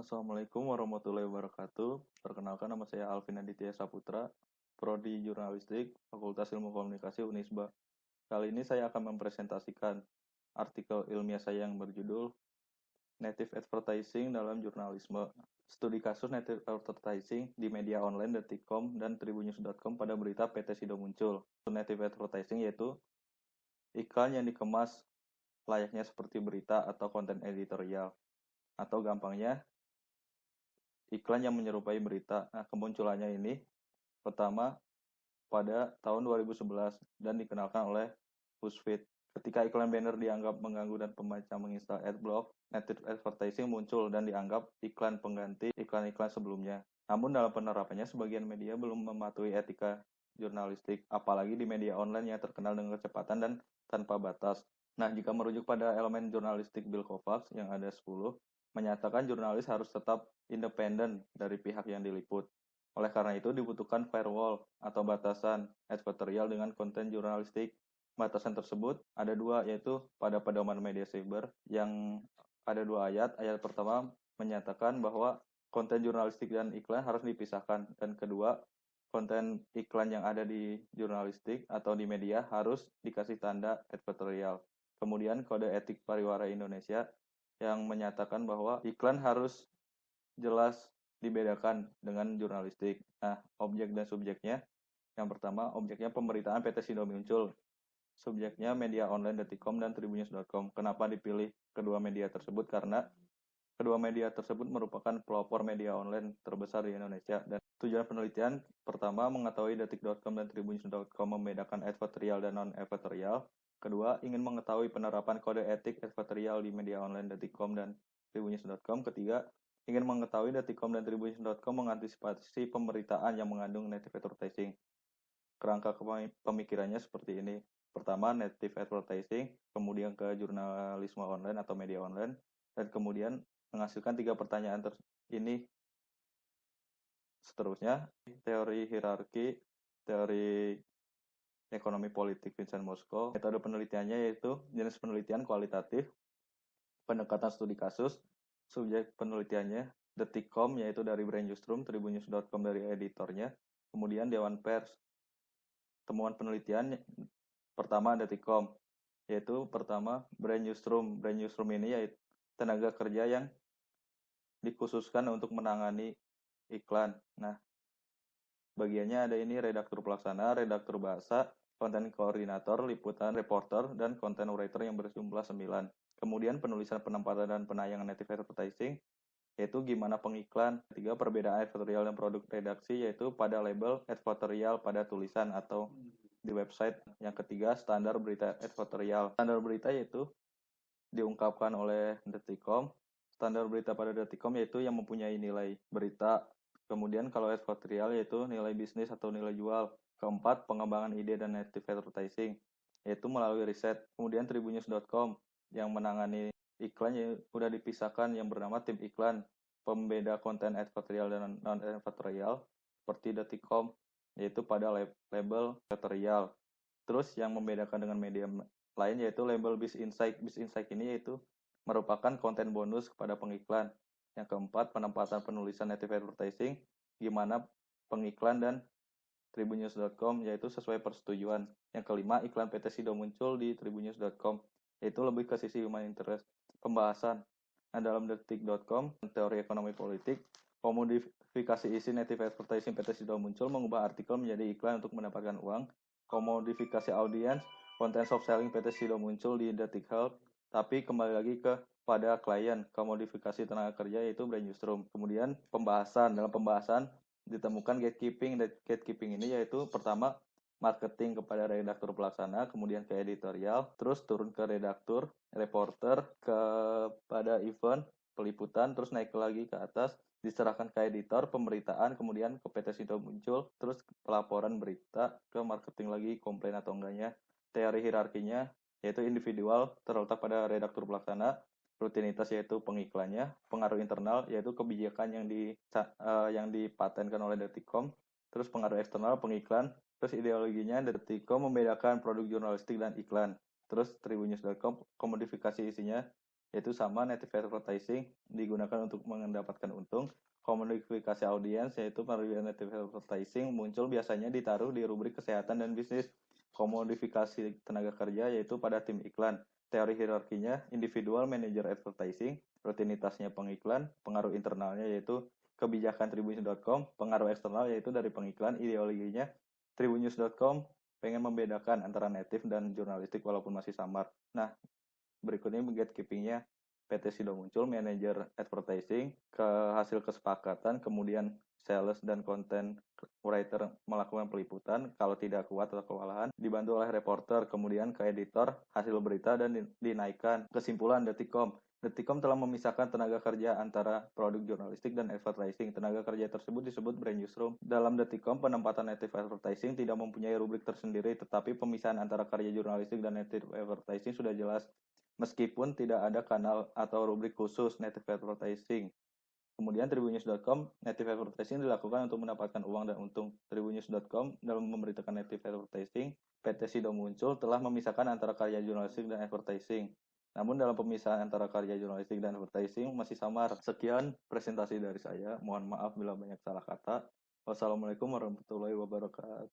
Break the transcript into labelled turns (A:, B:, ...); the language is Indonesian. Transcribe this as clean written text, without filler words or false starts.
A: Assalamualaikum warahmatullahi wabarakatuh. Perkenalkan nama saya Alvin Aditya Saputra, Prodi Jurnalistik, Fakultas Ilmu Komunikasi Unisba. Kali ini saya akan mempresentasikan artikel ilmiah saya yang berjudul Native Advertising dalam Jurnalisme. Studi kasus Native Advertising di media online Detikcom dan Tribunnews.com pada berita PT Sido muncul. Native Advertising yaitu iklan yang dikemas layaknya seperti berita atau konten editorial. Atau gampangnya, iklan yang menyerupai berita. Nah, kemunculannya ini pertama pada tahun 2011 dan dikenalkan oleh BuzzFeed. Ketika iklan banner dianggap mengganggu dan pembaca menginstal adblock, native advertising muncul dan dianggap iklan pengganti iklan-iklan sebelumnya. Namun dalam penerapannya, sebagian media belum mematuhi etika jurnalistik, apalagi di media online yang terkenal dengan kecepatan dan tanpa batas. Nah, jika merujuk pada elemen jurnalistik Bill Kovacs yang ada 10, menyatakan jurnalis harus tetap independen dari pihak yang diliput. Oleh karena itu dibutuhkan firewall atau batasan editorial dengan konten jurnalistik. Batasan tersebut ada dua, yaitu pada pedoman media cyber yang ada dua ayat. Ayat pertama menyatakan bahwa konten jurnalistik dan iklan harus dipisahkan. Dan kedua, konten iklan yang ada di jurnalistik atau di media harus dikasih tanda editorial. Kemudian kode etik pariwara Indonesia yang menyatakan bahwa iklan harus jelas dibedakan dengan jurnalistik. Nah, objek dan subjeknya. Yang pertama, objeknya pemberitaan PT Sido muncul. Subjeknya media online Detikcom dan Tribunnews.com. Kenapa dipilih kedua media tersebut? Karena kedua media tersebut merupakan pelopor media online terbesar di Indonesia. Dan tujuan penelitian pertama, mengetahui Detik.com dan Tribunnews.com membedakan editorial dan non-editorial. Kedua, ingin mengetahui penerapan kode etik editorial di media online Detikcom dan Tribunnews.com. Ketiga, ingin mengetahui Detikcom dan Tribunnews.com mengantisipasi pemberitaan yang mengandung native advertising. Kerangka pemikirannya seperti ini. Pertama, native advertising, kemudian ke jurnalisme online atau media online, dan kemudian menghasilkan 3 pertanyaan ini. Seterusnya, teori hierarki, teori ekonomi politik Vincent Mosko. Metode penelitiannya yaitu jenis penelitian kualitatif, pendekatan studi kasus, subjek penelitiannya Detikcom yaitu dari Brain Newsroom, Tribunnews.com dari editornya, kemudian Dewan Pers. Temuan penelitian pertama Detikcom, yaitu pertama Brain Newsroom. Brain Newsroom ini yaitu tenaga kerja yang dikhususkan untuk menangani iklan. Nah, bagiannya ada ini redaktur pelaksana, redaktur bahasa, konten koordinator, liputan, reporter, dan content writer yang berjumlah 9. Kemudian penulisan, penempatan, dan penayangan native advertising, yaitu gimana pengiklan. Ketiga, perbedaan editorial dan produk redaksi, yaitu pada label editorial pada tulisan atau di website. Yang ketiga, standar berita editorial. Standar berita yaitu diungkapkan oleh Detikcom. Standar berita pada Detikcom yaitu yang mempunyai nilai berita. Kemudian kalau editorial yaitu nilai bisnis atau nilai jual. Keempat, pengembangan ide dan native advertising, yaitu melalui riset. Kemudian Tribunnews.com yang menangani iklan yang sudah dipisahkan yang bernama tim iklan, pembeda konten editorial dan non-editorial seperti Detikcom, yaitu pada label editorial. Terus yang membedakan dengan media lain yaitu label Biz Insight. Biz Insight ini yaitu merupakan konten bonus kepada pengiklan. Yang keempat, penempatan penulisan native advertising, gimana pengiklan dan Tribunnews.com yaitu sesuai persetujuan. Yang kelima, iklan PT Sido muncul di Tribunnews.com, yaitu lebih ke sisi human interest. Pembahasan. Nah, dalam Detik.com, teori ekonomi politik, komodifikasi isi native advertising PT Sido muncul mengubah artikel menjadi iklan untuk mendapatkan uang. Komodifikasi audiens, konten soft selling PT Sido muncul di Detik Health, tapi kembali lagi pada klien. Komodifikasi tenaga kerja yaitu Brain Newsroom. Kemudian pembahasan. Dalam pembahasan ditemukan gatekeeping. Gatekeeping ini yaitu pertama marketing kepada redaktur pelaksana, kemudian ke editorial, terus turun ke redaktur, reporter, kepada event, peliputan, terus naik lagi ke atas, diserahkan ke editor, pemberitaan, kemudian ke PT Sido muncul, terus pelaporan berita, ke marketing lagi, komplain atau enggaknya. Teori hierarkinya yaitu individual terletak pada redaktur pelaksana, rutinitas yaitu pengiklannya, pengaruh internal yaitu kebijakan yang dipatenkan oleh Detikcom, terus pengaruh eksternal pengiklan, terus ideologinya Detikcom membedakan produk jurnalistik dan iklan, terus Tribunnews.com komodifikasi isinya yaitu sama native advertising digunakan untuk mendapatkan untung. Komodifikasi audiens yaitu melalui native advertising muncul biasanya ditaruh di rubrik kesehatan dan bisnis. Komodifikasi tenaga kerja yaitu pada tim iklan. Teori hierarkinya individual manager advertising, rutinitasnya pengiklan, pengaruh internalnya yaitu kebijakan tribunnews.com, pengaruh eksternal yaitu dari pengiklan, ideologinya tribunnews.com pengen membedakan antara native dan jurnalistik walaupun masih samar. Nah, berikutnya gatekeepingnya PT Sido muncul, manajer advertising, ke hasil kesepakatan, kemudian sales dan content writer melakukan peliputan, kalau tidak kuat atau kewalahan, dibantu oleh reporter, kemudian ke editor, hasil berita dan dinaikkan. Kesimpulan Detikcom. Detikcom telah memisahkan tenaga kerja antara produk jurnalistik dan advertising. Tenaga kerja tersebut disebut brand newsroom. Dalam Detikcom, penempatan native advertising tidak mempunyai rubrik tersendiri, tetapi pemisahan antara karya jurnalistik dan native advertising sudah jelas. Meskipun tidak ada kanal atau rubrik khusus native advertising. Kemudian tribunnews.com, native advertising dilakukan untuk mendapatkan uang dan untung. Tribunnews.com dalam memberitakan native advertising, PT Sido muncul telah memisahkan antara karya jurnalistik dan advertising. Namun dalam pemisahan antara karya jurnalistik dan advertising masih samar. Sekian presentasi dari saya. Mohon maaf bila banyak salah kata. Wassalamualaikum warahmatullahi wabarakatuh.